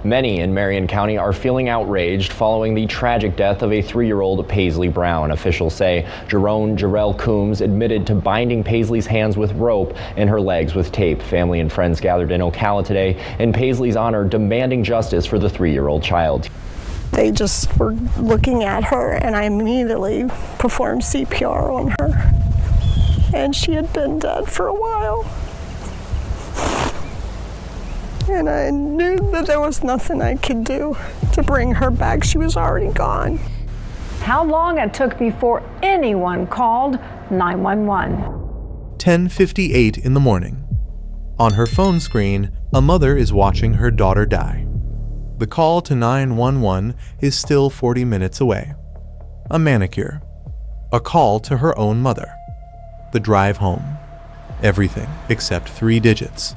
Many in Marion County are feeling outraged following the tragic death of a 3-year-old Paisley Brown. Officials say Jerome Jarrell Coombs admitted to binding Paisley's hands with rope and her legs with tape. Family and friends gathered in Ocala today in Paisley's honor, demanding justice for the 3-year-old child. They just were looking at her, and I immediately performed CPR on her. And she had been dead for a while. And I knew that there was nothing I could do to bring her back. She was already gone. How long it took before anyone called 911. 10:58 in the morning. On her phone screen, a mother is watching her daughter die. The call to 911 is still 40 minutes away. A manicure. A call to her own mother. The drive home. Everything except 3 digits.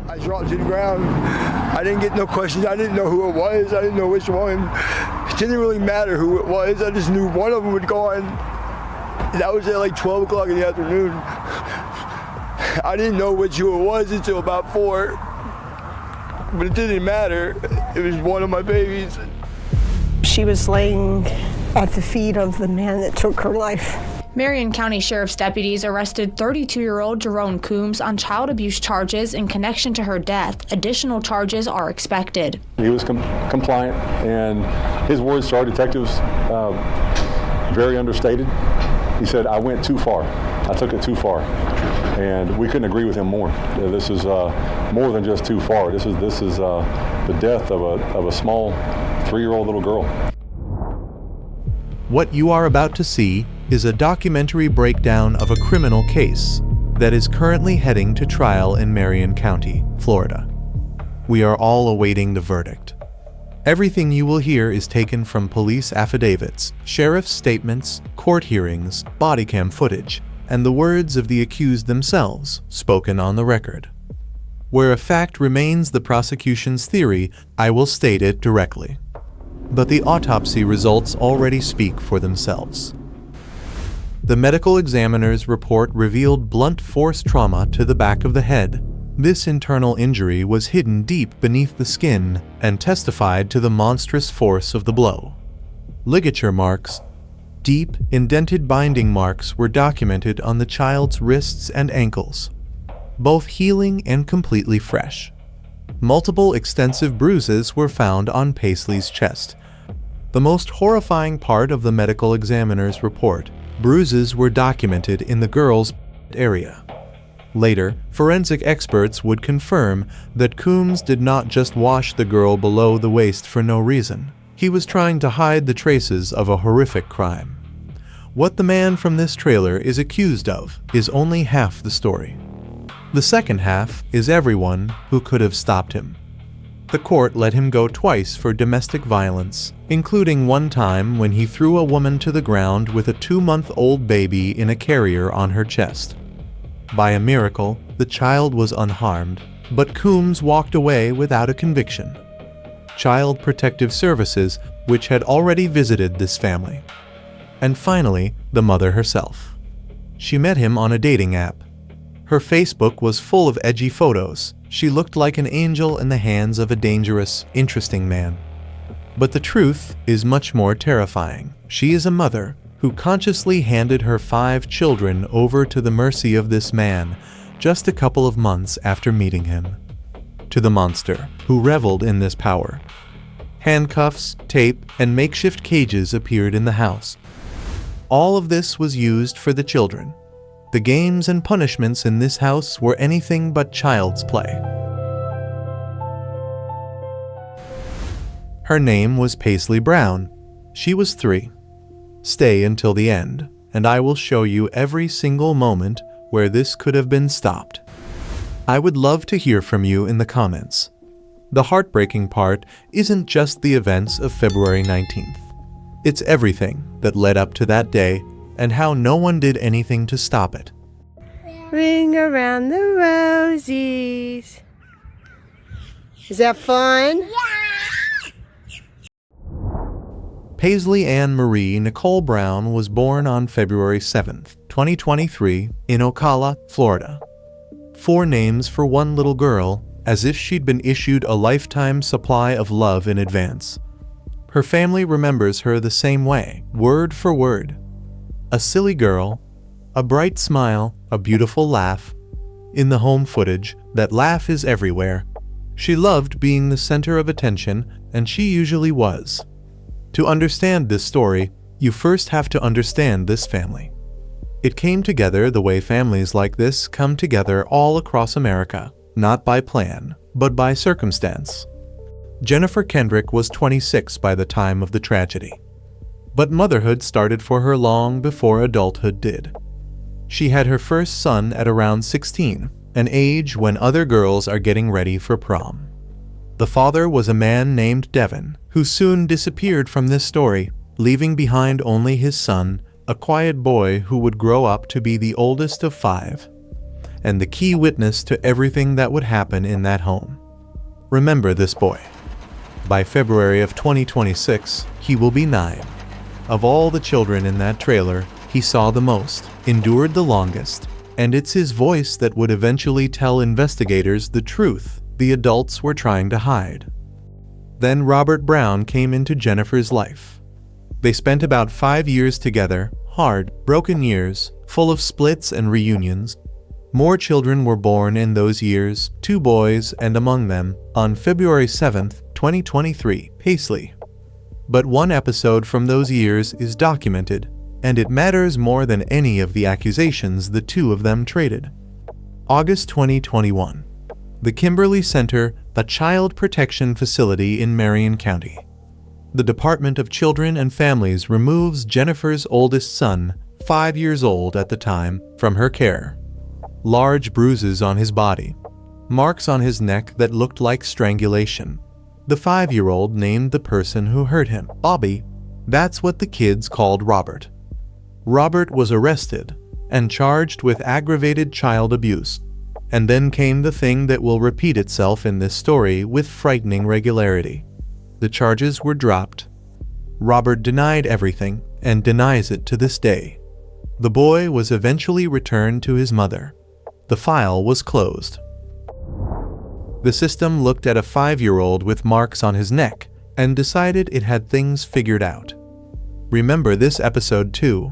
I dropped to the ground. I didn't get no questions. I didn't know who it was. I didn't know which one. It didn't really matter who it was. I just knew one of them had gone. That was at like 12 o'clock in the afternoon. I didn't know which who it was until about 4. But it didn't matter. It was one of my babies. She was laying at the feet of the man that took her life. Marion County Sheriff's deputies arrested 32-year-old Jerome Coombs on child abuse charges in connection to her death. Additional charges are expected. He was compliant, and his words to our detectives, very understated. He said, "I went too far. I took it too far." And we couldn't agree with him more. This is more than just too far. This is the death of a small 3-year-old little girl. What you are about to see is a documentary breakdown of a criminal case that is currently heading to trial in Marion County, Florida. We are all awaiting the verdict. Everything you will hear is taken from police affidavits, sheriff's statements, court hearings, body cam footage, and the words of the accused themselves, spoken on the record. Where a fact remains the prosecution's theory, I will state it directly. But the autopsy results already speak for themselves. The medical examiner's report revealed blunt force trauma to the back of the head. This internal injury was hidden deep beneath the skin and testified to the monstrous force of the blow. Ligature marks, deep, indented binding marks, were documented on the child's wrists and ankles, both healing and completely fresh. Multiple extensive bruises were found on Paisley's chest. The most horrifying part of the medical examiner's report: bruises were documented in the girl's area. Later, forensic experts would confirm that Coombs did not just wash the girl below the waist for no reason. He was trying to hide the traces of a horrific crime. What the man from this trailer is accused of is only half the story. The second half is everyone who could have stopped him. The court let him go twice for domestic violence, including one time when he threw a woman to the ground with a 2-month-old baby in a carrier on her chest. By a miracle, the child was unharmed, but Coombs walked away without a conviction. Child Protective Services, which had already visited this family. And finally, the mother herself. She met him on a dating app. Her Facebook was full of edgy photos. She looked like an angel in the hands of a dangerous, interesting man. But the truth is much more terrifying. She is a mother who consciously handed her 5 children over to the mercy of this man just a couple of months after meeting him. To the monster who reveled in this power. Handcuffs, tape, and makeshift cages appeared in the house. All of this was used for the children. The games and punishments in this house were anything but child's play. Her name was Paisley Brown. She was 3. Stay until the end, and I will show you every single moment where this could have been stopped. I would love to hear from you in the comments. The heartbreaking part isn't just the events of February 19th. It's everything that led up to that day and how no one did anything to stop it. Ring around the rosies. Is that fun? Yeah! Paisley Ann Marie Nicole Brown was born on February 7th, 2023, in Ocala, Florida. 4 names for one little girl, as if she'd been issued a lifetime supply of love in advance. Her family remembers her the same way, word for word. A silly girl, a bright smile, a beautiful laugh. In the home footage, that laugh is everywhere. She loved being the center of attention, and she usually was. To understand this story, you first have to understand this family. It came together the way families like this come together all across America, not by plan, but by circumstance. Jennifer Kendrick was 26 by the time of the tragedy. But motherhood started for her long before adulthood did. She had her first son at around 16, an age when other girls are getting ready for prom. The father was a man named Devin, who soon disappeared from this story, leaving behind only his son, a quiet boy who would grow up to be the oldest of 5, and the key witness to everything that would happen in that home. Remember this boy. By February of 2026, he will be 9. Of all the children in that trailer, he saw the most, endured the longest, and it's his voice that would eventually tell investigators the truth the adults were trying to hide. Then Robert Brown came into Jennifer's life. They spent about 5 years together, hard, broken years, full of splits and reunions. More children were born in those years, 2 boys, and among them, on February 7th, 2023, Paisley. But one episode from those years is documented, and it matters more than any of the accusations the two of them traded. August 2021. The Kimberly Center, a child protection facility in Marion County. The Department of Children and Families removes Jennifer's oldest son, 5 years old at the time, from her care. Large bruises on his body, marks on his neck that looked like strangulation. The 5-year-old named the person who hurt him, Bobby. That's what the kids called Robert. Robert was arrested and charged with aggravated child abuse. And then came the thing that will repeat itself in this story with frightening regularity. The charges were dropped. Robert denied everything and denies it to this day. The boy was eventually returned to his mother. The file was closed. The system looked at a 5-year-old with marks on his neck and decided it had things figured out. Remember this episode too.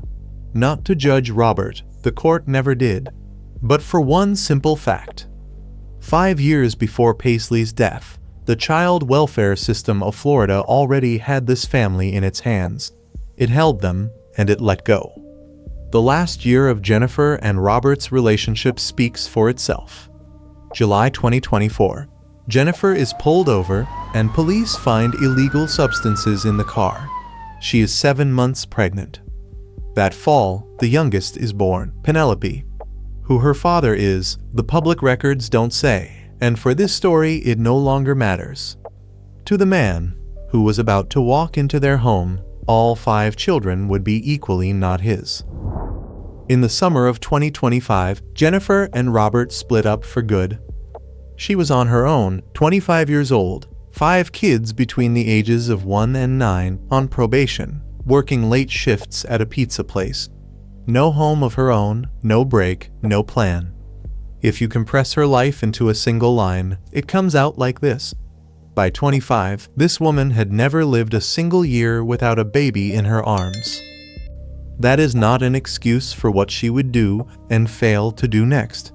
Not to judge Robert, the court never did, but for one simple fact. 5 years before Paisley's death, the child welfare system of Florida already had this family in its hands. It held them, and it let go. The last year of Jennifer and Robert's relationship speaks for itself. July 2024. Jennifer is pulled over, and police find illegal substances in the car. She is 7 months pregnant. That fall, the youngest is born, Penelope. Who her father is, the public records don't say, and for this story it no longer matters. To the man, who was about to walk into their home, all 5 children would be equally not his. In the summer of 2025, Jennifer and Robert split up for good. She was on her own, 25 years old, 5 kids between the ages of 1 and 9, on probation, working late shifts at a pizza place. No home of her own, no break, no plan. If you compress her life into a single line, it comes out like this. By 25, this woman had never lived a single year without a baby in her arms. That is not an excuse for what she would do and fail to do next.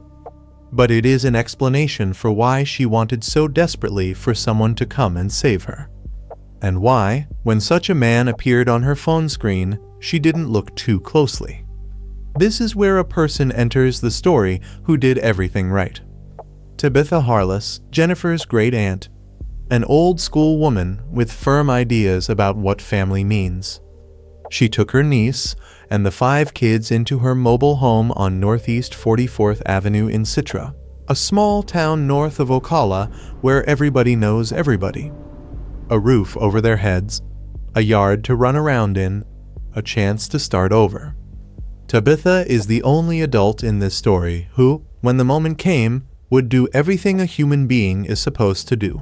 But it is an explanation for why she wanted so desperately for someone to come and save her. And why, when such a man appeared on her phone screen, she didn't look too closely. This is where a person enters the story who did everything right. Tabitha Harless, Jennifer's great aunt, an old-school woman with firm ideas about what family means. She took her niece and the 5 kids into her mobile home on Northeast 44th Avenue in Citra, a small town north of Ocala where everybody knows everybody. A roof over their heads, a yard to run around in, a chance to start over. Tabitha is the only adult in this story who, when the moment came, would do everything a human being is supposed to do.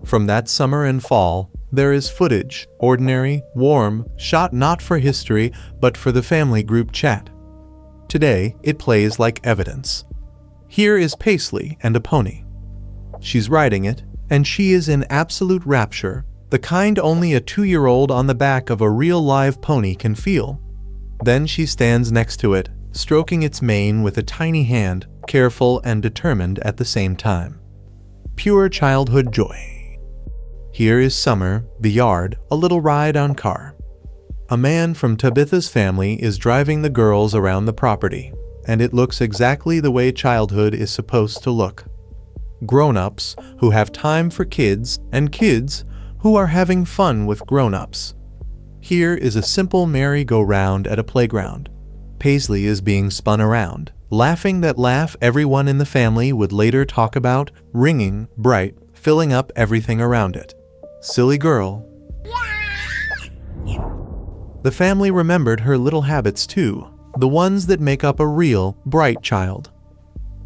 From that summer and fall, there is footage, ordinary, warm, shot not for history, but for the family group chat. Today, it plays like evidence. Here is Paisley and a pony. She's riding it, and she is in absolute rapture, the kind only a 2-year-old on the back of a real live pony can feel. Then she stands next to it, stroking its mane with a tiny hand, careful and determined at the same time. Pure childhood joy. Here is Summer, the yard, a little ride on car. A man from Tabitha's family is driving the girls around the property, and it looks exactly the way childhood is supposed to look. Grown-ups who have time for kids, and kids who are having fun with grown-ups. Here is a simple merry-go-round at a playground. Paisley is being spun around, laughing that laugh everyone in the family would later talk about, ringing, bright, filling up everything around it. Silly girl. The family remembered her little habits too, the ones that make up a real, bright child.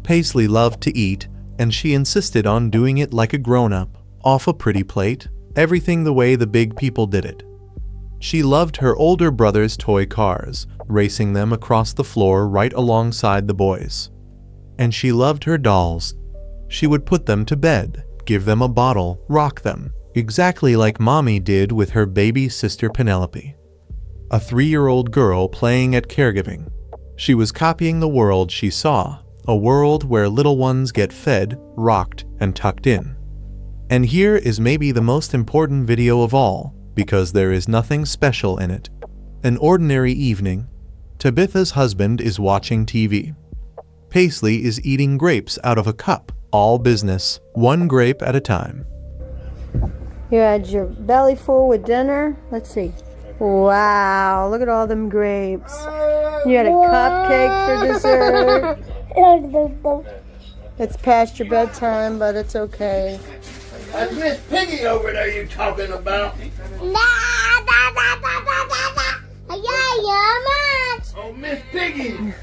Paisley loved to eat, and she insisted on doing it like a grown-up, off a pretty plate, everything the way the big people did it. She loved her older brother's toy cars, racing them across the floor right alongside the boys. And she loved her dolls. She would put them to bed, give them a bottle, rock them, exactly like Mommy did with her baby sister Penelope. A 3-year-old girl playing at caregiving. She was copying the world she saw, a world where little ones get fed, rocked, and tucked in. And here is maybe the most important video of all, because there is nothing special in it. An ordinary evening. Tabitha's husband is watching TV. Paisley is eating grapes out of a cup, all business, one grape at a time. You had your belly full with dinner? Let's see. Wow, look at all them grapes. You had a cupcake for dessert. It's past your bedtime, but it's okay. That's Miss Piggy over there you talking about. Oh, Miss Piggy.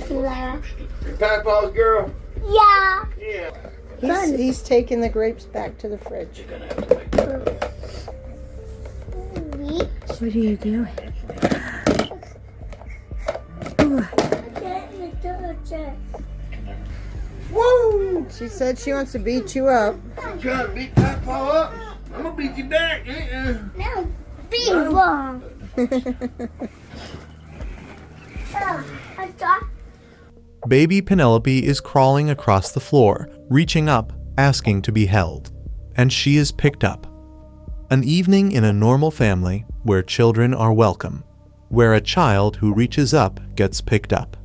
Your Papa's girl? Yeah. Yeah. He's taking the grapes back to the fridge. What are you doing? Woo! She said she wants to beat you up. You trying to beat Papa up? I'm gonna beat you back. No, be wrong. Baby Penelope is crawling across the floor, reaching up, asking to be held. And she is picked up. An evening in a normal family where children are welcome, where a child who reaches up gets picked up.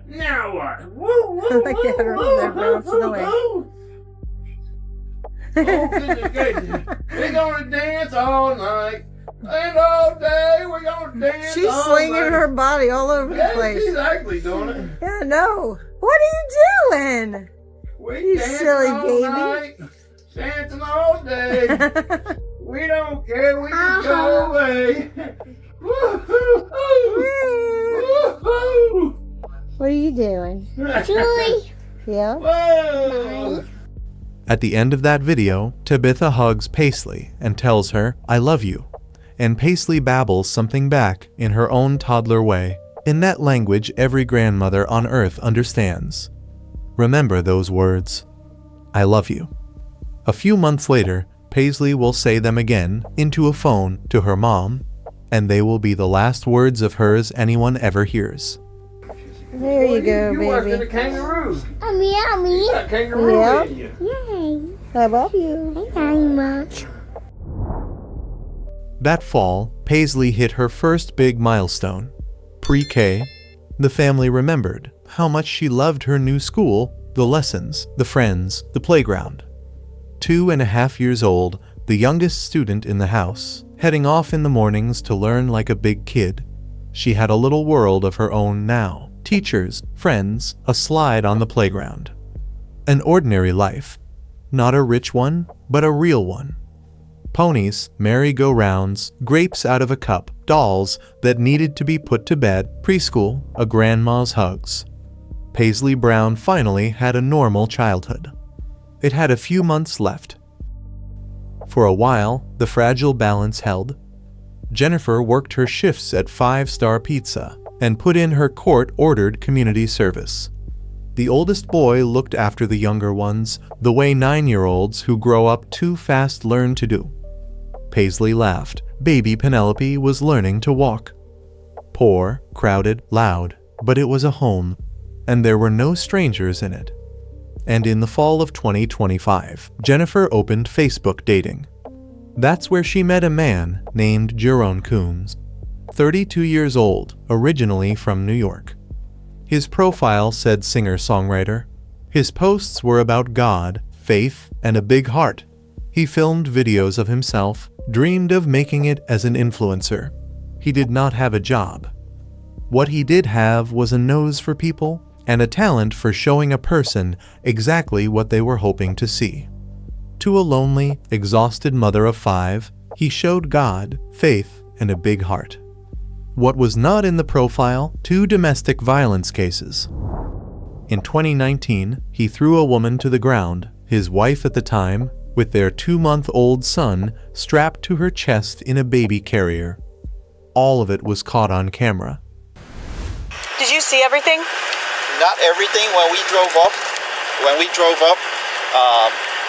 Now what? Woo, woo, Look at her over there bouncing away. Oh, goodness gracious. We're gonna dance all night and all day. We're gonna dance She's all slinging night. her body all over the Yeah, place. she's actually doing it. Yeah, no. What are you doing? We You dancing silly all baby. night, dancing all day. We don't care. We just go away. Woo-hoo-hoo. Woo-hoo. What are you doing? Julie. Yeah? Whoa. At the end of that video, Tabitha hugs Paisley and tells her, "I love you." And Paisley babbles something back in her own toddler way, in that language every grandmother on earth understands. Remember those words. I love you. A few months later, Paisley will say them again into a phone to her mom, and they will be the last words of hers anyone ever hears. There you go, You worked in a baby. kangaroo. Yummy. You got a kangaroo Yeah. in you. Yay. I love you. Thank you very much. That fall, Paisley hit her first big milestone. Pre-K. The family remembered how much she loved her new school, the lessons, the friends, the playground. 2.5 years old, the youngest student in the house, heading off in the mornings to learn like a big kid. She had a little world of her own now. Teachers, friends, a slide on the playground. An ordinary life. Not a rich one, but a real one. Ponies, merry-go-rounds, grapes out of a cup, dolls that needed to be put to bed, preschool, a grandma's hugs. Paisley Brown finally had a normal childhood. It had a few months left. For a while, the fragile balance held. Jennifer worked her shifts at 5-Star Pizza and put in her court-ordered community service. The oldest boy looked after the younger ones, the way 9-year-olds who grow up too fast learn to do. Paisley laughed. Baby Penelope was learning to walk. Poor, crowded, loud, but it was a home, and there were no strangers in it. And in the fall of 2025, Jennifer opened Facebook dating. That's where she met a man named Jerome Coombs, 32 years old, originally from New York. His profile said singer-songwriter. His posts were about God, faith, and a big heart. He filmed videos of himself, dreamed of making it as an influencer. He did not have a job. What he did have was a nose for people and a talent for showing a person exactly what they were hoping to see. To a lonely, exhausted mother of 5, he showed God, faith, and a big heart. What was not in the profile? 2 domestic violence cases. In 2019, he threw a woman to the ground, his wife at the time, with their 2-month-old son strapped to her chest in a baby carrier. All of it was caught on camera. Did you see everything? Not everything. When we drove up,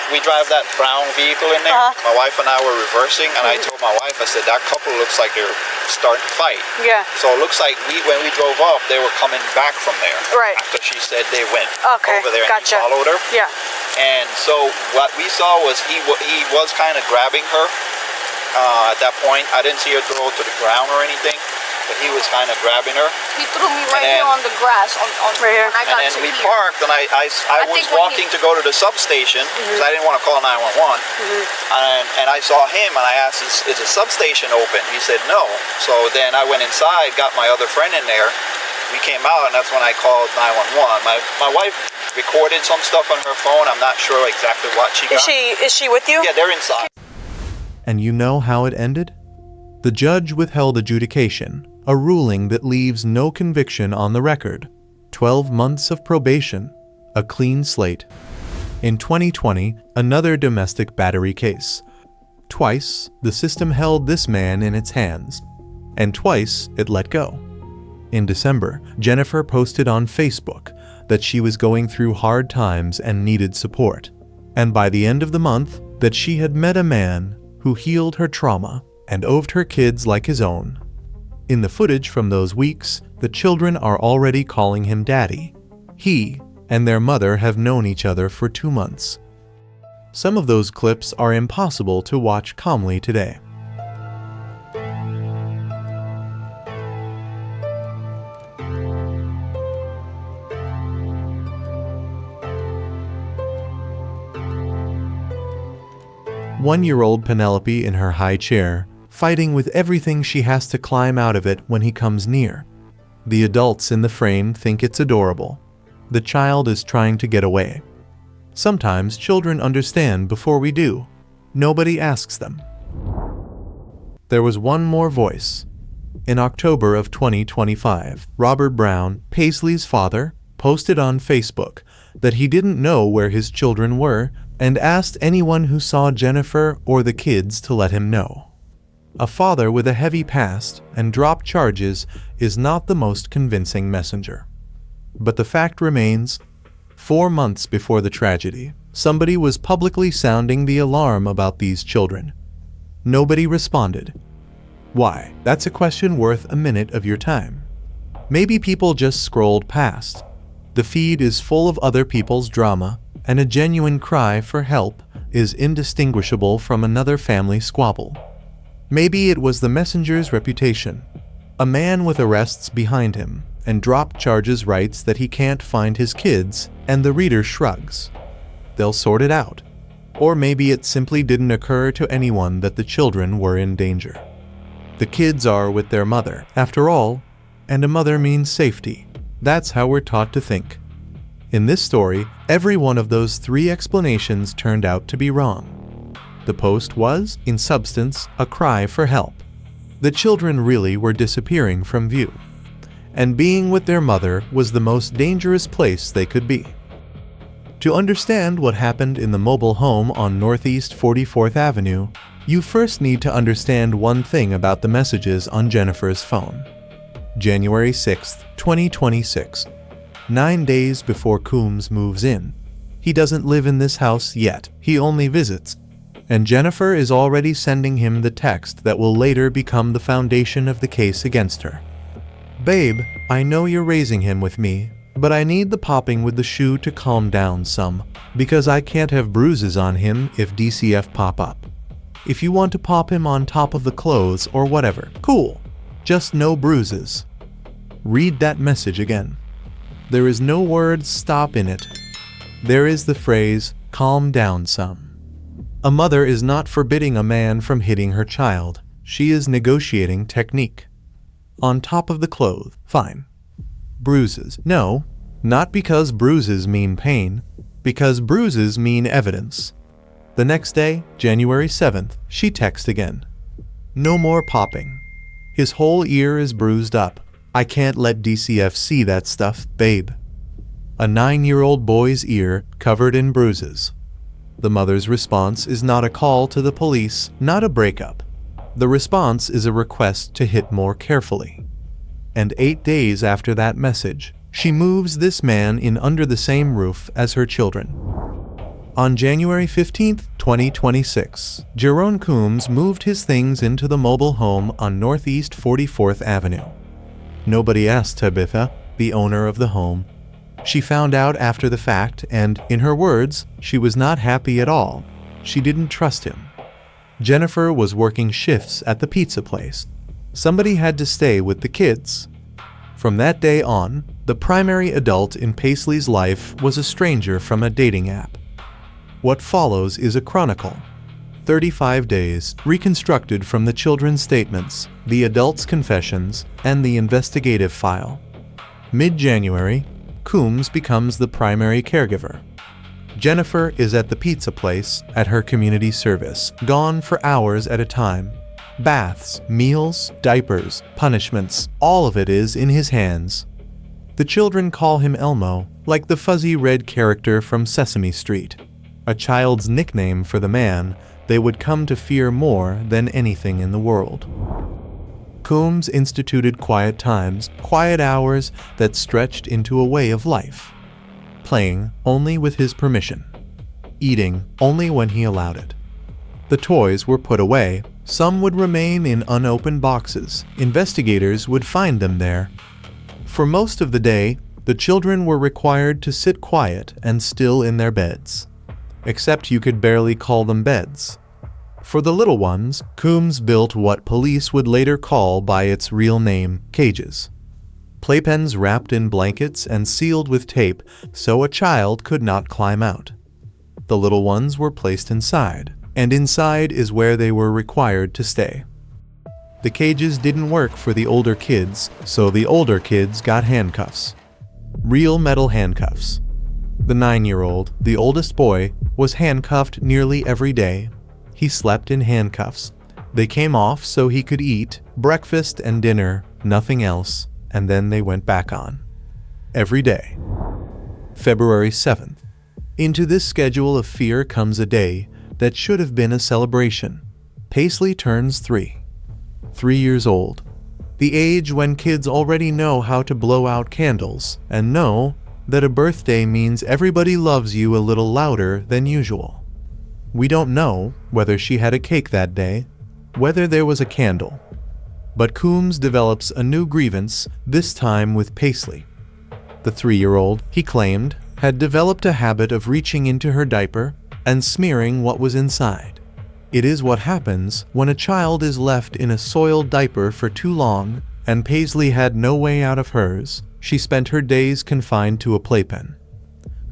we drive that brown vehicle in there. My wife and I were reversing, and I told my wife, I said, that couple looks like they're starting to fight. Yeah. So it looks like when we drove up, they were coming back from there. Right. After she said they went over there and gotcha. he followed her. Yeah. And so what we saw was he was kind of grabbing her at that point. I didn't see her throw to the ground or anything, but he was kind of grabbing her. He threw me right here on the grass on right here. when I got and then to we here. parked, and I was walking to go to the substation because I didn't want to call 911. And I saw him, and I asked, is the substation open? He said no. So then I went inside, got my other friend in there. We came out, and that's when I called 911. My wife recorded some stuff on her phone. I'm not sure exactly what she got. Is she with you? Yeah, they're inside. And you know how it ended? The judge withheld adjudication, a ruling that leaves no conviction on the record. 12 months of probation, a clean slate. In 2020, another domestic battery case. Twice, the system held this man in its hands, and twice it let go. In December, Jennifer posted on Facebook that she was going through hard times and needed support, and by the end of the month, that she had met a man who healed her trauma and owned her kids like his own. In the footage from those weeks, the children are already calling him Daddy. He and their mother have known each other for 2 months. Some of those clips are impossible to watch calmly today. One-year-old Penelope in her high chair, fighting with everything she has to climb out of it when he comes near. The adults in the frame think it's adorable. The child is trying to get away. Sometimes children understand before we do. Nobody asks them. There was one more voice. In October of 2025, Robert Brown, Paisley's father, posted on Facebook that he didn't know where his children were and asked anyone who saw Jennifer or the kids to let him know. A father with a heavy past and dropped charges is not the most convincing messenger. But the fact remains, 4 months before the tragedy, somebody was publicly sounding the alarm about these children. Nobody responded. Why? That's a question worth a minute of your time. Maybe people just scrolled past. The feed is full of other people's drama, and a genuine cry for help is indistinguishable from another family squabble. Maybe it was the messenger's reputation. A man with arrests behind him and dropped charges writes that he can't find his kids, and the reader shrugs. They'll sort it out. Or maybe it simply didn't occur to anyone that the children were in danger. The kids are with their mother, after all, and a mother means safety. That's how we're taught to think. In this story, every one of those 3 explanations turned out to be wrong. The post was, in substance, a cry for help. The children really were disappearing from view, and being with their mother was the most dangerous place they could be. To understand what happened in the mobile home on Northeast 44th Avenue, you first need to understand one thing about the messages on Jennifer's phone. January 6, 2026. 9 days before Coombs moves in. He doesn't live in this house yet, he only visits. And Jennifer is already sending him the text that will later become the foundation of the case against her. "Babe, I know you're raising him with me, but I need the popping with the shoe to calm down some, because I can't have bruises on him if DCF pop up. If you want to pop him on top of the clothes or whatever, cool. Just no bruises." Read that message again. There is no word stop in it. There is the phrase, calm down some. A mother is not forbidding a man from hitting her child. She is negotiating technique. On top of the clothes, fine. Bruises, no, not because bruises mean pain, because bruises mean evidence. The next day, January 7th, she texts again. "No more popping. His whole ear is bruised up. I can't let DCF see that stuff, babe." A 9-year-old boy's ear covered in bruises. The mother's response is not a call to the police, not a breakup. The response is a request to hit more carefully. And 8 days after that message, she moves this man in under the same roof as her children. On January 15, 2026, Jerome Coombs moved his things into the mobile home on Northeast 44th Avenue. Nobody asked Tabitha, the owner of the home. She found out after the fact, and, in her words, she was not happy at all. She didn't trust him. Jennifer was working shifts at the pizza place. Somebody had to stay with the kids. From that day on, the primary adult in Paisley's life was a stranger from a dating app. What follows is a chronicle. 35 days, reconstructed from the children's statements, the adults' confessions, and the investigative file. Mid-January, Coombs becomes the primary caregiver. Jennifer is at the pizza place at her community service, gone for hours at a time. Baths, meals, diapers, punishments, all of it is in his hands. The children call him Elmo, like the fuzzy red character from Sesame Street, a child's nickname for the man they would come to fear more than anything in the world. Coombs instituted quiet times, quiet hours that stretched into a way of life. Playing only with his permission. Eating only when he allowed it. The toys were put away. Some would remain in unopened boxes. Investigators would find them there. For most of the day, the children were required to sit quiet and still in their beds. Except you could barely call them beds. For the little ones, Coombs built what police would later call by its real name, cages. Playpens wrapped in blankets and sealed with tape so a child could not climb out. The little ones were placed inside, and inside is where they were required to stay. The cages didn't work for the older kids, so the older kids got handcuffs. Real metal handcuffs. The 9-year-old, the oldest boy, was handcuffed nearly every day. He slept in handcuffs. They came off so he could eat breakfast and dinner, nothing else, and then they went back on. Every day. February 7th. Into this schedule of fear comes a day that should have been a celebration. Paisley turns 3. 3 years old. The age when kids already know how to blow out candles and know that a birthday means everybody loves you a little louder than usual. We don't know whether she had a cake that day, whether there was a candle. But Coombs develops a new grievance, this time with Paisley. The 3-year-old, he claimed, had developed a habit of reaching into her diaper and smearing what was inside. It is what happens when a child is left in a soiled diaper for too long, and Paisley had no way out of hers. She spent her days confined to a playpen.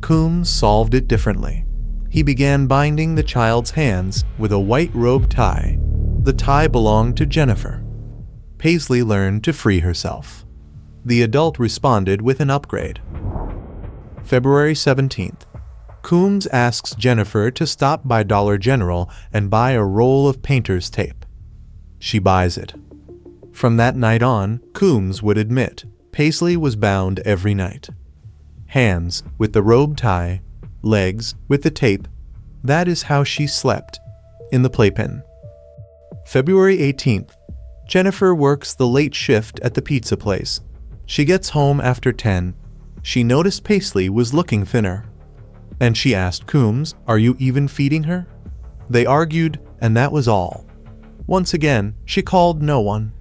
Coombs solved it differently. He began binding the child's hands with a white robe tie. The tie belonged to Jennifer. Paisley learned to free herself. The adult responded with an upgrade. February 17th. Coombs asks Jennifer to stop by Dollar General and buy a roll of painter's tape. She buys it. From that night on, Coombs would admit Paisley was bound every night. Hands with the robe tie, legs with the tape. That is how she slept, in the playpen. February 18th. Jennifer works the late shift at the pizza place. She gets home after 10. she noticed Paisley was looking thinner. And she asked Coombs, "Are you even feeding her?" They argued, and that was all. Once again, she called no one.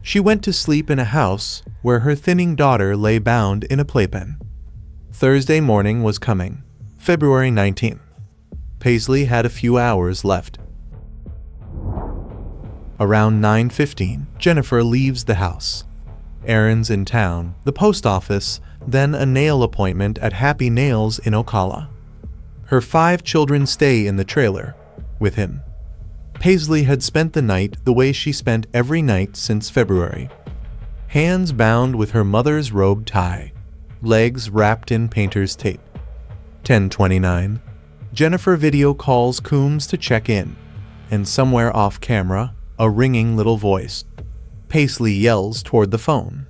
She went to sleep in a house where her thinning daughter lay bound in a playpen. Thursday morning was coming, February 19th. Paisley had a few hours left. Around 9:15, Jennifer leaves the house. Errands in town, the post office, then a nail appointment at Happy Nails in Ocala. Her 5 children stay in the trailer with him. Paisley had spent the night the way she spent every night since February. Hands bound with her mother's robe tie, legs wrapped in painter's tape. 10:29. Jennifer video calls Coombs to check in, and somewhere off camera, a ringing little voice. Paisley yells toward the phone.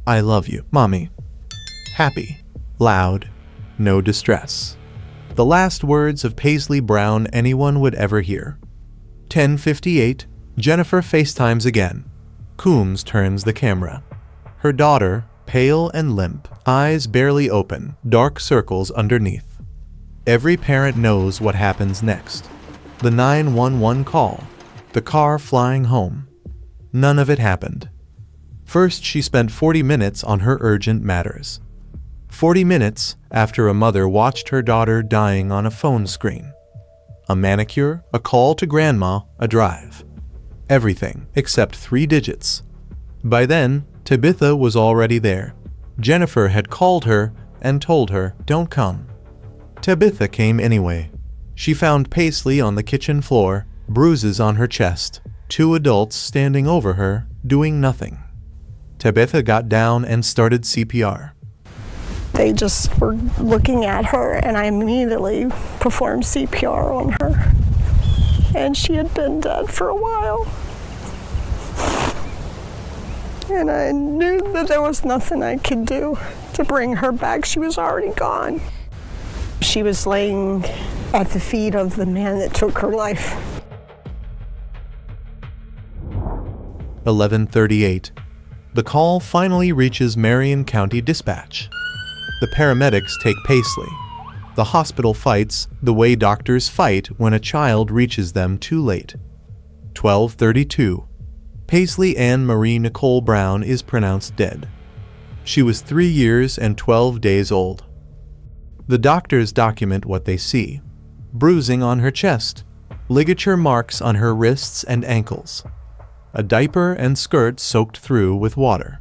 "I love you, Mommy." Happy, loud, no distress. The last words of Paisley Brown anyone would ever hear. 10:58, Jennifer FaceTimes again. Coombs turns the camera. Her daughter, pale and limp, eyes barely open, dark circles underneath. Every parent knows what happens next. The 911 call, the car flying home. None of it happened. First, she spent 40 minutes on her urgent matters. 40 minutes after a mother watched her daughter dying on a phone screen. A manicure, a call to grandma, a drive. Everything except 3 digits. By then, Tabitha was already there. Jennifer had called her and told her, "Don't come." Tabitha came anyway. She found Paisley on the kitchen floor, bruises on her chest, 2 adults standing over her, doing nothing. Tabitha got down and started CPR. They just were looking at her, and I immediately performed CPR on her. And she had been dead for a while. And I knew that there was nothing I could do to bring her back. She was already gone. She was laying at the feet of the man that took her life. 11:38. The call finally reaches Marion County Dispatch. The paramedics take Paisley. The hospital fights the way doctors fight when a child reaches them too late. 12:32. Paisley Ann Marie Nicole Brown is pronounced dead. She was 3 years and 12 days old. The doctors document what they see. Bruising on her chest, ligature marks on her wrists and ankles, a diaper and skirt soaked through with water.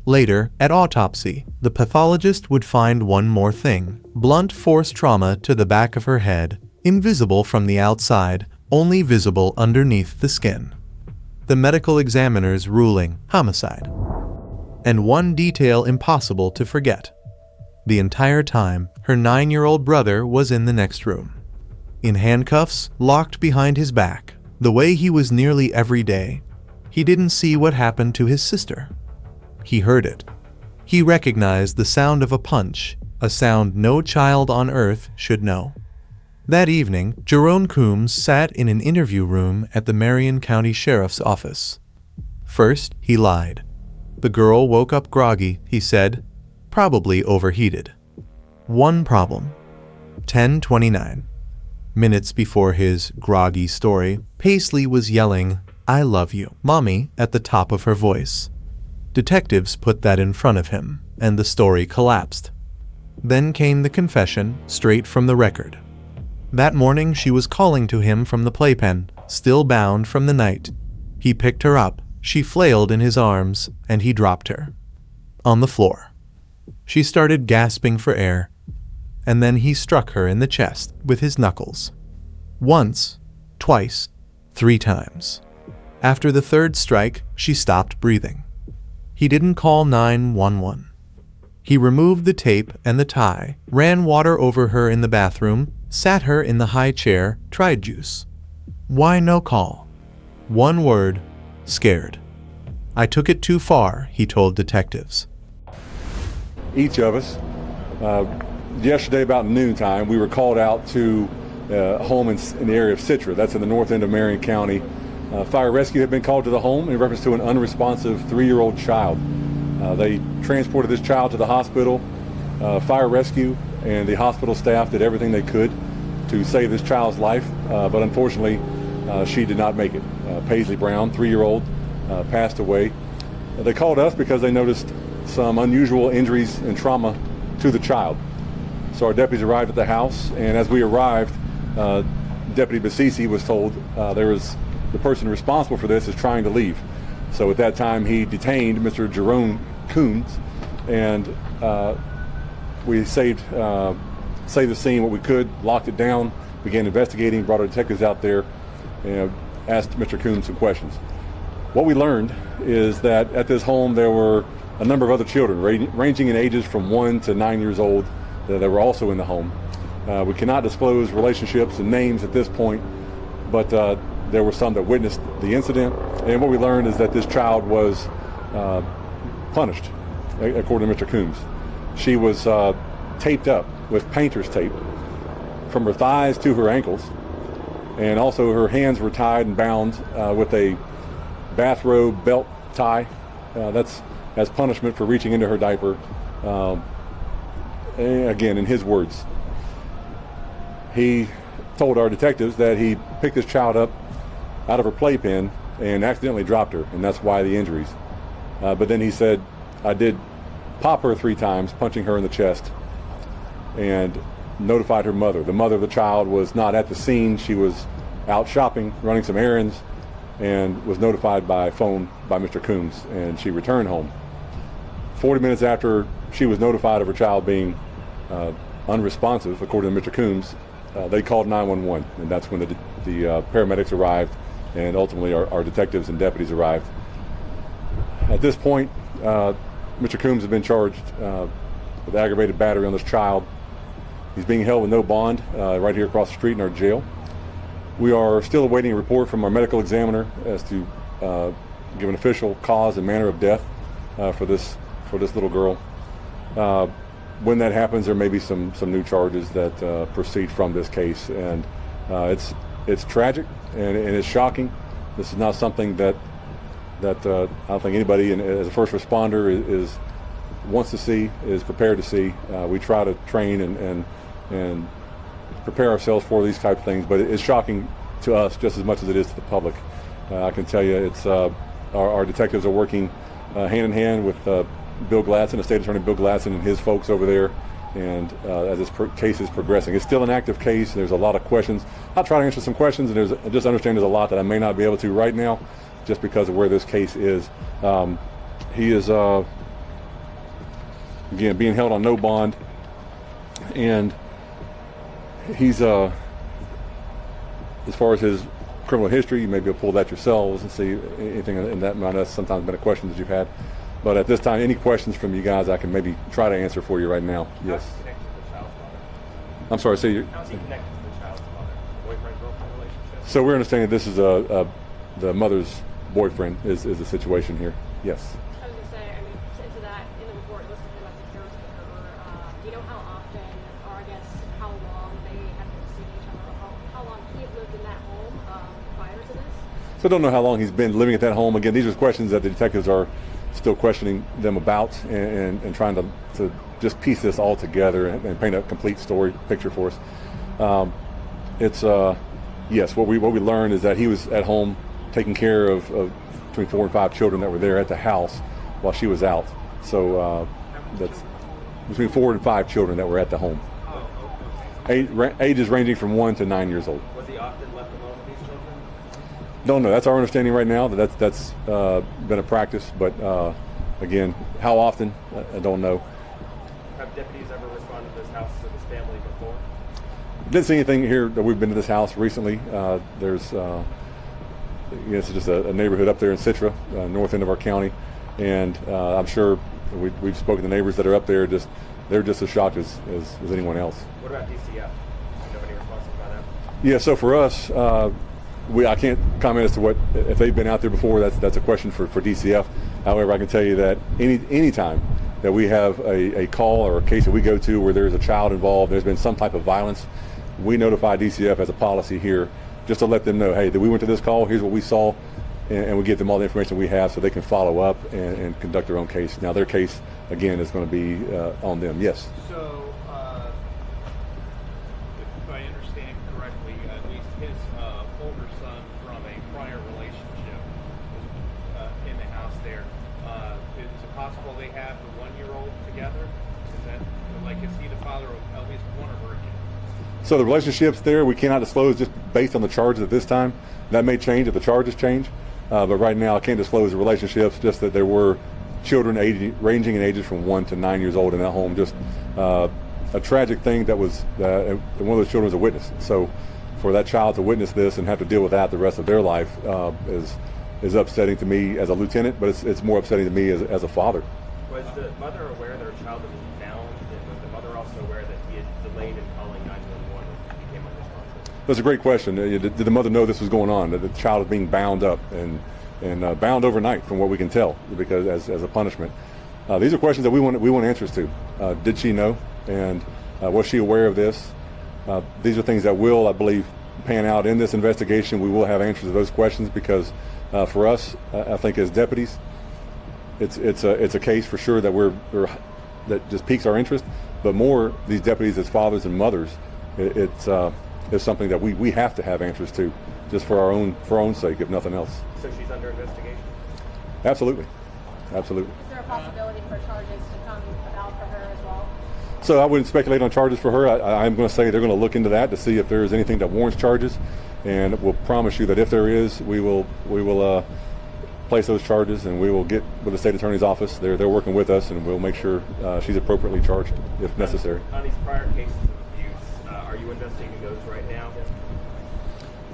Later, at autopsy, the pathologist would find one more thing: blunt force trauma to the back of her head, invisible from the outside, only visible underneath the skin. The medical examiner's ruling, homicide. And one detail impossible to forget. The entire time, her 9-year-old brother was in the next room. In handcuffs, locked behind his back, the way he was nearly every day. He didn't see what happened to his sister. He heard it. He recognized the sound of a punch, a sound no child on earth should know. That evening, Jerome Coombs sat in an interview room at the Marion County Sheriff's Office. First, he lied. The girl woke up groggy, he said, probably overheated. One problem. 10:29. Minutes before his groggy story, Paisley was yelling, "I love you, Mommy," at the top of her voice. Detectives put that in front of him, and the story collapsed. Then came the confession, straight from the record. That morning she was calling to him from the playpen, still bound from the night. He picked her up, she flailed in his arms, and he dropped her. On the floor. She started gasping for air, and then he struck her in the chest with his knuckles. Once, twice, 3 times. After the 3rd strike, she stopped breathing. He didn't call 911. He removed the tape and the tie, ran water over her in the bathroom, sat her in the high chair, tried juice. Why no call? One word, scared. I took it too far, he told detectives. Each of us, yesterday about noontime, we were called out to a home in the area of Citra. That's in the north end of Marion County. Fire rescue had been called to the home in reference to an unresponsive 3-year-old child. They transported this child to the hospital. Fire rescue and the hospital staff did everything they could to save this child's life, but unfortunately she did not make it. Paisley Brown, 3-year-old, passed away. They called us because they noticed some unusual injuries and trauma to the child. So our deputies arrived at the house, and as we arrived, Deputy Basisi was told the person responsible for this is trying to leave. So at that time he detained Mr. Jerome Coombs, and we saved the scene what we could, locked it down, began investigating, brought our detectives out there, and asked Mr. Coombs some questions. What we learned is that at this home there were a number of other children ranging in ages from 1 to 9 years old that were also in the home. We cannot disclose relationships and names at this point, but there were some that witnessed the incident, and what we learned is that this child was punished, according to Mr. Coombs. She was taped up with painter's tape from her thighs to her ankles, and also her hands were tied and bound with a bathrobe belt tie. That's as punishment for reaching into her diaper. Again, in his words, he told our detectives that he picked this child up out of her playpen and accidentally dropped her, and that's why the injuries. But then he said, I did pop her 3 times, punching her in the chest, and notified her mother. The mother of the child was not at the scene. She was out shopping, running some errands, and was notified by phone by Mr. Coombs, and she returned home. 40 minutes after she was notified of her child being unresponsive, according to Mr. Coombs, they called 911, and that's when the paramedics arrived, and ultimately our detectives and deputies arrived. At this point, Mr. Coombs has been charged with aggravated battery on this child. He's being held with no bond right here across the street in our jail. We are still awaiting a report from our medical examiner as to give an official cause and manner of death for this little girl. When that happens, there may be some new charges that proceed from this case, and it's tragic and it's shocking. This is not something that I don't think anybody, as a first responder, wants to see, is prepared to see. We try to train and prepare ourselves for these type of things, but it's shocking to us just as much as it is to the public. I can tell you, it's our detectives are working hand in hand with Bill Gladson, the State Attorney Bill Gladson, and his folks over there, and as this case is progressing. It's still an active case. There's a lot of questions. I'll try to answer some questions, and just understand there's a lot that I may not be able to right now, just because of where this case is. He is, again, being held on no bond, and he's, as far as his criminal history, you may be able to pull that yourselves and see anything in that mind. That's sometimes been a question that you've had. But at this time, any questions from you guys, I can maybe try to answer for you right now. Yes. How's he connected to the child's mother? I'm sorry, say you. How's he connected to the child's mother? Boyfriend-girlfriend relationship? So we're understanding this is the mother's boyfriend is the situation here. Yes. I was going to say, I mean, to that, in the report, it listed domestic caretaker. Do you know how often, or I guess how long they have been seeing each other, or how long he had lived in that home prior to this? So I don't know how long he's been living at that home. Again, these are questions that the detectives are still questioning them about, and trying to just piece this all together and paint a complete picture for us. It's yes, what we learned is that he was at home taking care of between 4 and 5 children that were there at the house while she was out. So that's between 4 and 5 children that were at the home. Ages ranging from 1 to 9 years old. Was he often left alone with these children? Don't know. That's our understanding right now. That's been a practice, but again, how often, I don't know. Have deputies ever responded to this house or this family before? Didn't see anything here that we've been to this house recently. There's it's just a neighborhood up there in Citra, north end of our county, and I'm sure we've spoken to neighbors that are up there. They're just as shocked as anyone else. What about DCF? Nobody responsible by that? Yeah. So for us, I can't comment as to if they've been out there before. That's a question for DCF. However, I can tell you that any time that we have a call or a case that we go to where there's a child involved, there's been some type of violence, we notify DCF as a policy here, just to let them know, hey, that we went to this call, here's what we saw, and we give them all the information we have so they can follow up and conduct their own case. Now their case, again, is going to be on them. Yes? So, if I understand correctly, at least his older son from a prior relationship in the house there, is it possible they have the 1-year-old together? Is that, like, is he the father of at least one of her kids? So the relationships there, we cannot disclose just based on the charges at this time. That may change if the charges change. But right now I can't disclose the relationships, just that there were children ranging in ages from 1 to 9 years old in that home. Just a tragic thing that was, one of those children was a witness. So for that child to witness this and have to deal with that the rest of their life is upsetting to me as a lieutenant, but it's more upsetting to me as a father. Was the mother aware that her child had been found, and was the mother also aware that he had delayed in calling 911 when he became unresponsive? That's a great question. Did the mother know this was going on, that the child is being bound up and bound overnight, from what we can tell, because as a punishment? These are questions that we want answers to. Did she know, and was she aware of this? These are things that will, I believe, pan out in this investigation. We will have answers to those questions because for us, I think as deputies, it's a case for sure that that just piques our interest. But more, these deputies as fathers and mothers, it's something that we have to have answers to, just for our own sake, if nothing else. So she's under investigation? Absolutely. Absolutely. Is there a possibility for charges to come about for her as well? So I wouldn't speculate on charges for her. I'm going to say they're going to look into that to see if there is anything that warrants charges, and we'll promise you that if there is, we will place those charges, and we will get with the state attorney's office. They're working with us, and we'll make sure she's appropriately charged if necessary. On these prior cases of abuse, are you investigating those right now?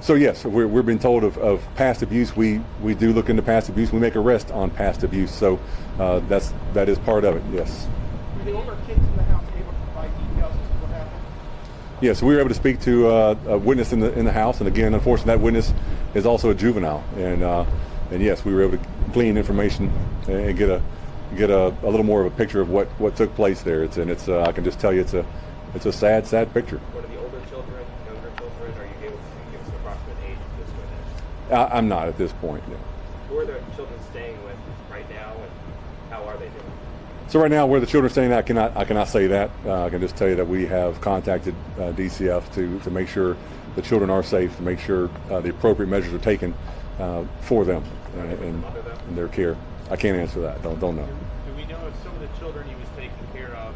So yes, we're being told of past abuse. We do look into past abuse. We make arrests on past abuse. So that is part of it. Yes. Were the older kids in the house able to provide details as to what happened? Yes, we were able to speak to a witness in the house, and again, unfortunately, that witness is also a juvenile. And yes, we were able to glean information and get a little more of a picture of what took place there. I can just tell you it's a sad picture. What are the older children, younger children? Are you able to give us an approximate age of this witness? I'm not at this point. No. Who are the children staying with right now, and how are they doing? So right now, where the children are staying, I cannot say that. I can just tell you that we have contacted DCF to make sure the children are safe, to make sure the appropriate measures are taken for them and their care. I can't answer that. Don't know. Do we know if some of the children he was taking care of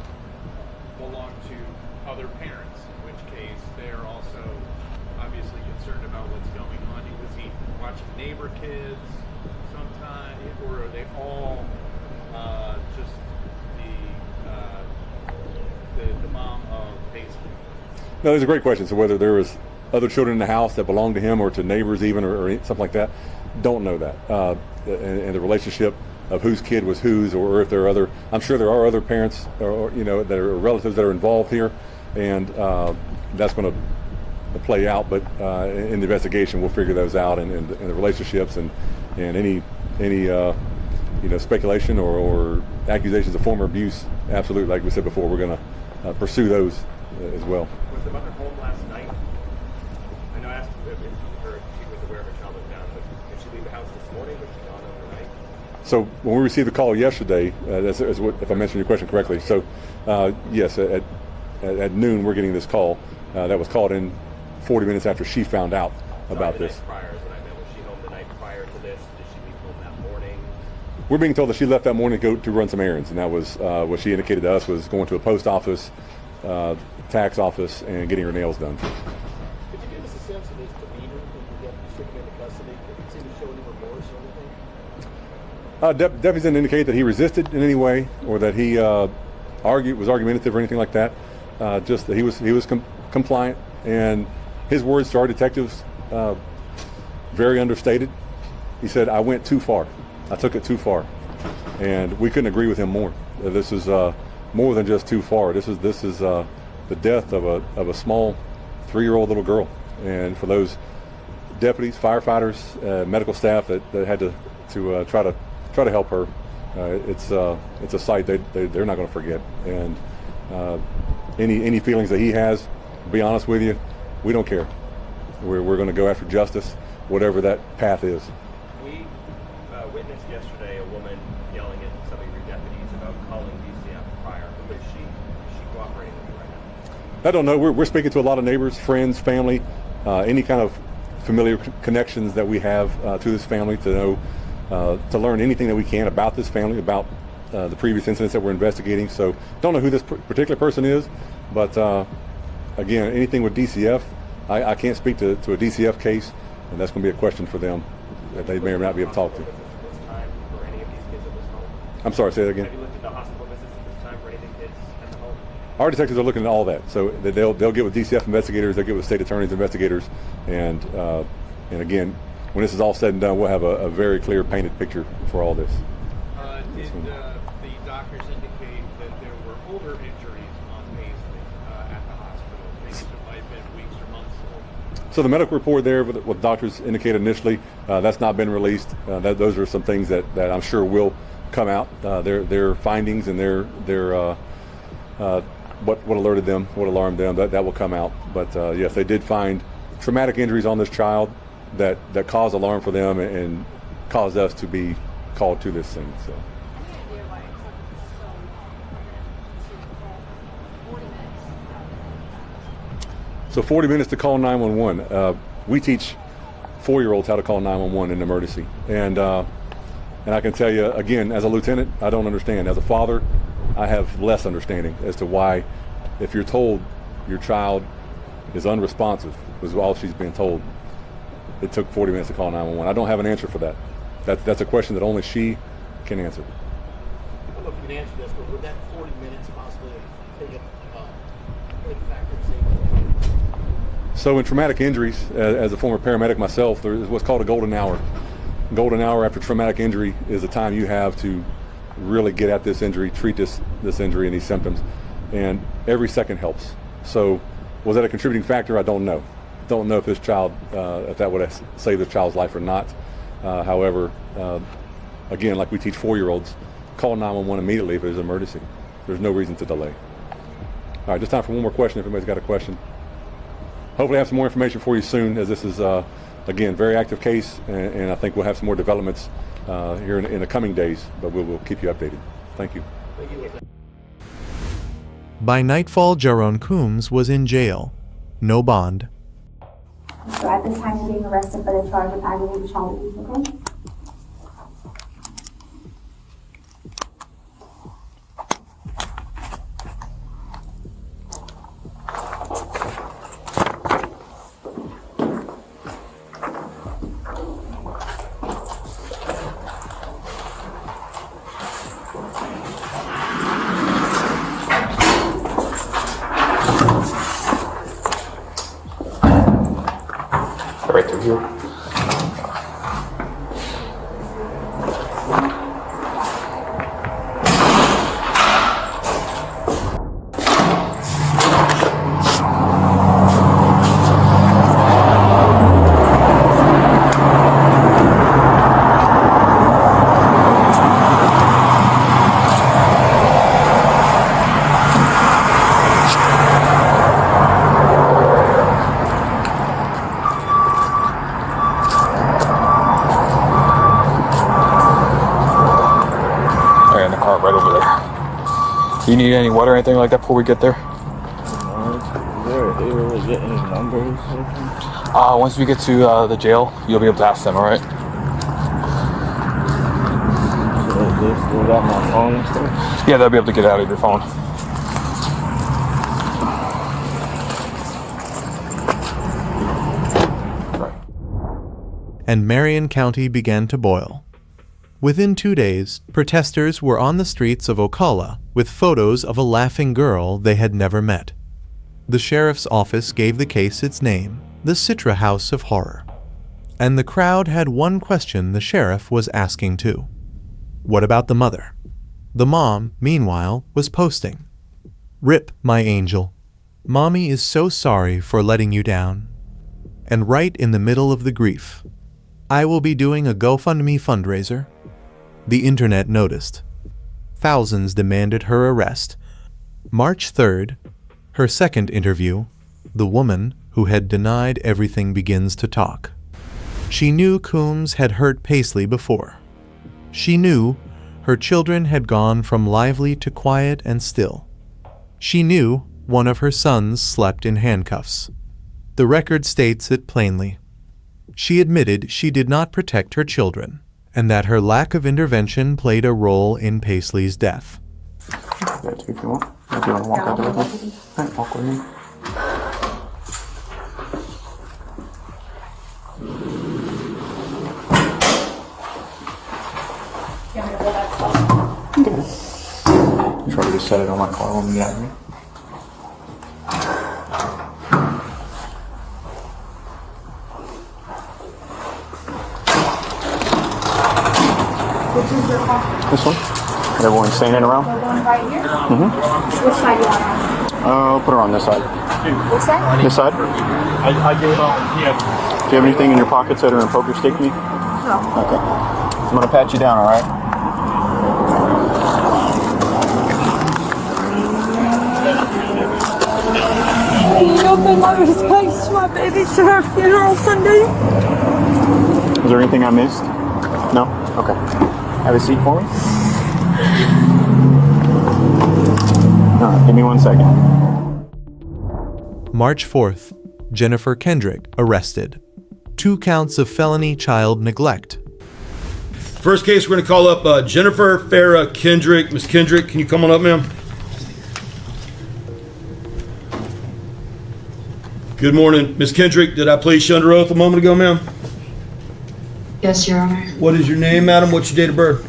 belong to other parents? In which case, they are also obviously concerned about what's going on. Was he watching neighbor kids sometime, or are they all just the mom of Paisley? No, that's a great question. So whether there was other children in the house that belonged to him or to neighbors even or something like that, don't know that. And the relationship of whose kid was whose, or if there are other, I'm sure there are other parents or that are relatives that are involved here, and that's going to play out. But in the investigation, we'll figure those out, and the relationships and any speculation or accusations of former abuse. Absolutely, like we said before, we're going to pursue those as well. Was the mother home last night? I know I asked if she was aware of her child was found, but did she leave the house this morning? Was she gone overnight? So when we received the call yesterday, that's what, if I mentioned your question correctly. So yes, at noon we're getting this call that was called in 40 minutes after she found out about this. Prior is what I meant. Was she home the night prior to this? Did she leave home that morning? We're being told that she left that morning to go to run some errands, and that was what she indicated to us was going to a post office, tax office, and getting her nails done. Could you give us a sense of his demeanor when you took him into custody? Did he seem to show any remorse or anything? Deputies didn't indicate that he resisted in any way or that he was argumentative or anything like that. Just that he was compliant, and his words to our detectives very understated. He said, "I went too far. I took it too far," and we couldn't agree with him more. This is more than just too far. This is the death of a small 3-year-old little girl, and for those deputies, firefighters, medical staff that had to try to help her, it's a sight they're not going to forget. And any feelings that he has, to be honest with you, we don't care. We're going to go after justice, whatever that path is. We yesterday a woman yelling at some of your deputies about calling DCF prior. Is she cooperating with you right now? I don't know. We're speaking to a lot of neighbors, friends, family, any kind of familiar connections that we have to this family to know, to learn anything that we can about this family, about the previous incidents that we're investigating. So don't know who this particular person is, but again, anything with DCF, I can't speak to a DCF case, and that's going to be a question for them that they may or may not be able to talk to. I'm sorry, say that again. Have you looked at the hospital visits at this time for anything kids at the home? Our detectives are looking at all that, so they'll get with DCF investigators, they'll get with state attorneys investigators, and again, when this is all said and done, we'll have a very clear painted picture for all this. Did the doctors indicate that there were older injuries on Paisley at the hospital? Things that might have been weeks or months old? So the medical report there, what doctors indicated initially, that's not been released. Those are some things that I'm sure will come out. Their findings and their what alerted them, what alarmed them, that will come out. But yes, they did find traumatic injuries on this child that caused alarm for them and caused us to be called to this scene. So. So 40 minutes to call 911. We teach 4-year-olds how to call 911 in an emergency. And I can tell you, again, as a lieutenant, I don't understand. As a father, I have less understanding as to why, if you're told your child is unresponsive, was all she's being told, it took 40 minutes to call 911. I don't have an answer for that. That's a question that only she can answer. I don't know if you can answer this, but would that 40 minutes possibly take a factor in safety? So in traumatic injuries, as a former paramedic myself, there is what's called a golden hour. Golden hour after traumatic injury is the time you have to really get at this injury, treat this injury and these symptoms, and every second helps. So was that a contributing factor? I don't know. Don't know if this child, if that would have saved the child's life or not. However, again, like we teach 4-year-olds, call 911 immediately if there's an emergency. There's no reason to delay. All right, just time for one more question if anybody's got a question. Hopefully I have some more information for you soon, as this is, again, very active case, and I think we'll have some more developments here in the coming days, but we'll keep you updated. Thank you. By nightfall, Jaron Coombs was in jail. No bond. So at this time, you're being arrested for the charge of aggravated child abuse, okay? Right through here. Right over there. Do you need any water or anything like that before we get there? Is there any numbers? Once we get to the jail, you'll be able to ask them, alright? So they still got my phone and stuff? Yeah, they'll be able to get out of your phone. And Marion County began to boil. Within 2 days, protesters were on the streets of Ocala with photos of a laughing girl they had never met. The sheriff's office gave the case its name, the Citra House of Horror. And the crowd had one question the sheriff was asking too. What about the mother? The mom, meanwhile, was posting. "Rip, my angel. Mommy is so sorry for letting you down." And right in the middle of the grief, "I will be doing a GoFundMe fundraiser." The internet noticed. Thousands demanded her arrest. March 3rd, her second interview, the woman who had denied everything begins to talk. She knew Coombs had hurt Paisley before. She knew her children had gone from lively to quiet and still. She knew one of her sons slept in handcuffs. The record states it plainly. She admitted she did not protect her children, and that her lack of intervention played a role in Paisley's death. If you want. If you want to walk out there with me. All right, walk with me. Try to just set it on my car when we get out of here. Which is your car? This one? Everyone's standing around? We're going right here? Mm-hmm. Which side do you want I'll put her on this side. Which side? This side? I gave yeah. Do you have anything in your pockets that are in poker stick me? No. Okay. I'm gonna pat you down, alright? You open my respects to my baby's to her funeral Sunday. Is there anything I missed? No? Okay. Have a seat for me? Alright, give me 1 second. March 4th, Jennifer Kendrick arrested. 2 counts of felony child neglect. First case, we're going to call up Jennifer Cervera Kendrick. Miss Kendrick, can you come on up, ma'am? Good morning. Miss Kendrick, did I place you under oath a moment ago, ma'am? Yes, Your Honor. What is your name, madam? What's your date of birth?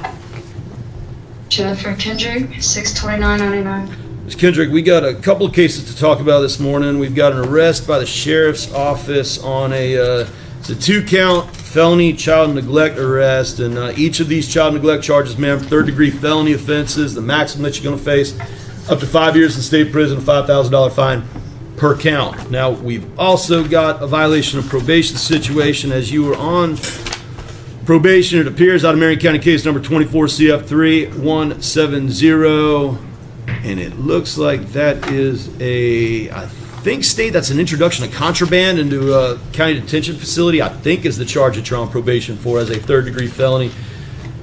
Jennifer Kendrick, 6/29/99. Ms. Kendrick, we got a couple of cases to talk about this morning. We've got an arrest by the sheriff's office on it's a 2-count felony child neglect arrest, and each of these child neglect charges, ma'am, 3rd-degree felony offenses. The maximum that you're going to face up to 5 years in state prison, a $5,000 fine per count. Now, we've also got a violation of probation situation. As you were on probation, it appears, out of Marion County case number 24 CF3170, and it looks like that is I think state that's an introduction of contraband into a county detention facility, I think is the charge that you're on probation for as a 3rd-degree felony.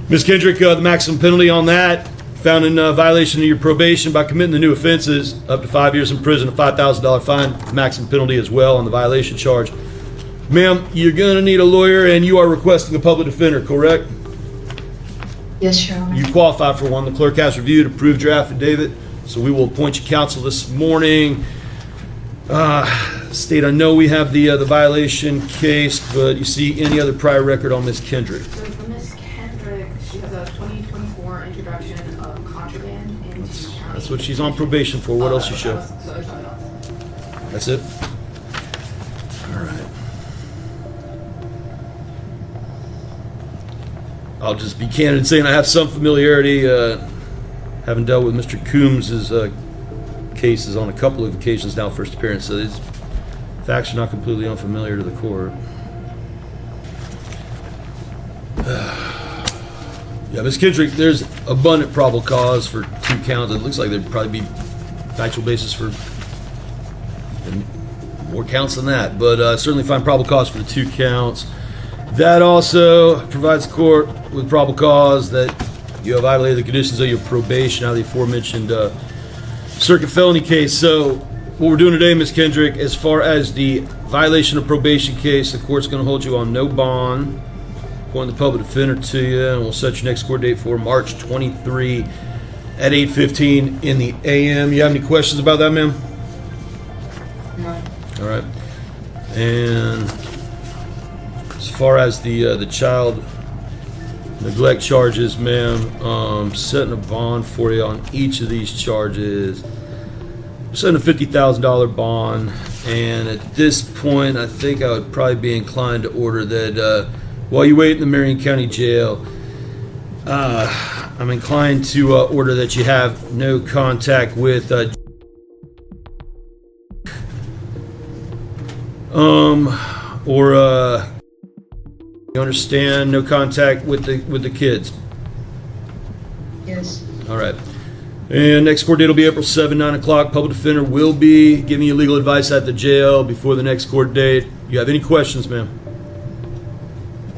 Ms. Kendrick, the maximum penalty on that, found in violation of your probation by committing the new offenses, up to 5 years in prison, a $5,000 fine, maximum penalty as well on the violation charge. Ma'am, you're going to need a lawyer, and you are requesting a public defender, correct? Yes, Your Honor. You qualify for one. The clerk has reviewed, approved your affidavit, so we will appoint you counsel this morning. State, I know we have the violation case, but you see any other prior record on Ms. Kendrick? So for Ms. Kendrick, she has a 2024 introduction of contraband into county. That's what she's on probation for. What else you show? That's it? All right. I'll just be candid saying I have some familiarity, having dealt with Mr. Coombs' cases on a couple of occasions now, first appearance, so these facts are not completely unfamiliar to the court. Yeah, Ms. Kendrick, there's abundant probable cause for 2 counts. It looks like there'd probably be factual basis for more counts than that, but certainly find probable cause for the 2 counts. That also provides the court with probable cause that you have violated the conditions of your probation out of the aforementioned circuit felony case. So what we're doing today, Ms. Kendrick, as far as the violation of probation case, the court's going to hold you on no bond, appoint the public defender to you, and we'll set your next court date for March 23 at 8:15 in the a.m. You have any questions about that, ma'am? No. All right. And as far as the child neglect charges, ma'am, setting a bond for you on each of these charges. Setting a $50,000 bond, and at this point, I think I would probably be inclined to order that while you wait in the Marion County Jail, I'm inclined to order that you have no contact with you understand, no contact with the kids. Yes. All right. And next court date will be April 7, 9 o'clock. Public defender will be giving you legal advice at the jail before the next court date. You have any questions, ma'am?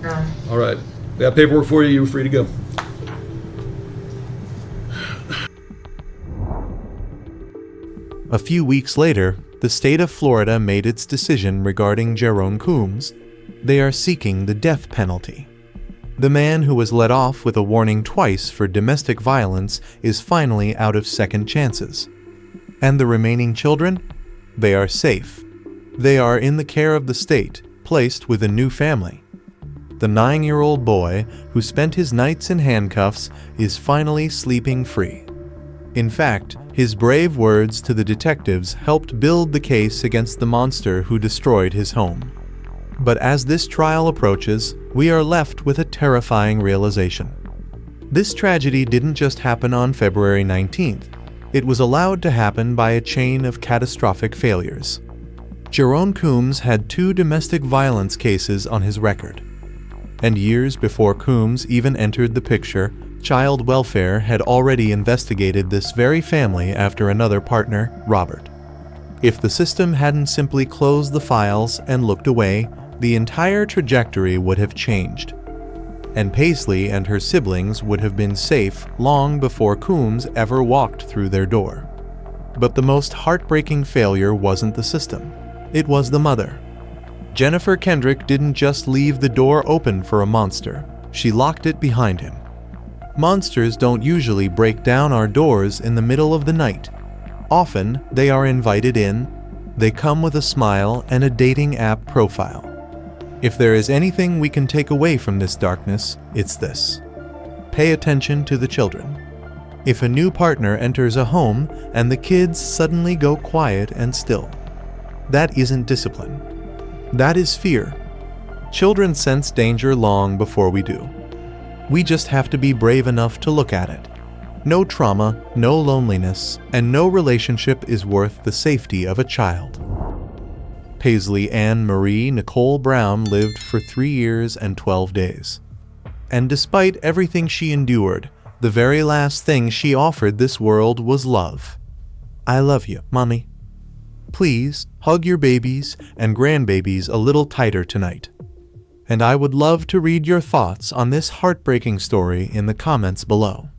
No. All right. We have paperwork for you. You're free to go. A few weeks later, the state of Florida made its decision regarding Jerome Coombs. They are seeking the death penalty. The man who was let off with a warning twice for domestic violence is finally out of second chances. And the remaining children? They are safe. They are in the care of the state, placed with a new family. The 9-year-old boy, who spent his nights in handcuffs, is finally sleeping free. In fact, his brave words to the detectives helped build the case against the monster who destroyed his home. But as this trial approaches, we are left with a terrifying realization. This tragedy didn't just happen on February 19th. It was allowed to happen by a chain of catastrophic failures. Jerome Coombs had 2 domestic violence cases on his record. And years before Coombs even entered the picture, child welfare had already investigated this very family after another partner, Robert. If the system hadn't simply closed the files and looked away, the entire trajectory would have changed. And Paisley and her siblings would have been safe long before Coombs ever walked through their door. But the most heartbreaking failure wasn't the system. It was the mother. Jennifer Kendrick didn't just leave the door open for a monster. She locked it behind him. Monsters don't usually break down our doors in the middle of the night. Often, they are invited in. They come with a smile and a dating app profile. If there is anything we can take away from this darkness, it's this. Pay attention to the children. If a new partner enters a home and the kids suddenly go quiet and still, that isn't discipline. That is fear. Children sense danger long before we do. We just have to be brave enough to look at it. No trauma, no loneliness, and no relationship is worth the safety of a child. Paisley Ann Marie Nicole Brown lived for 3 years and 12 days. And despite everything she endured, the very last thing she offered this world was love. I love you, Mommy. Please hug your babies and grandbabies a little tighter tonight. And I would love to read your thoughts on this heartbreaking story in the comments below.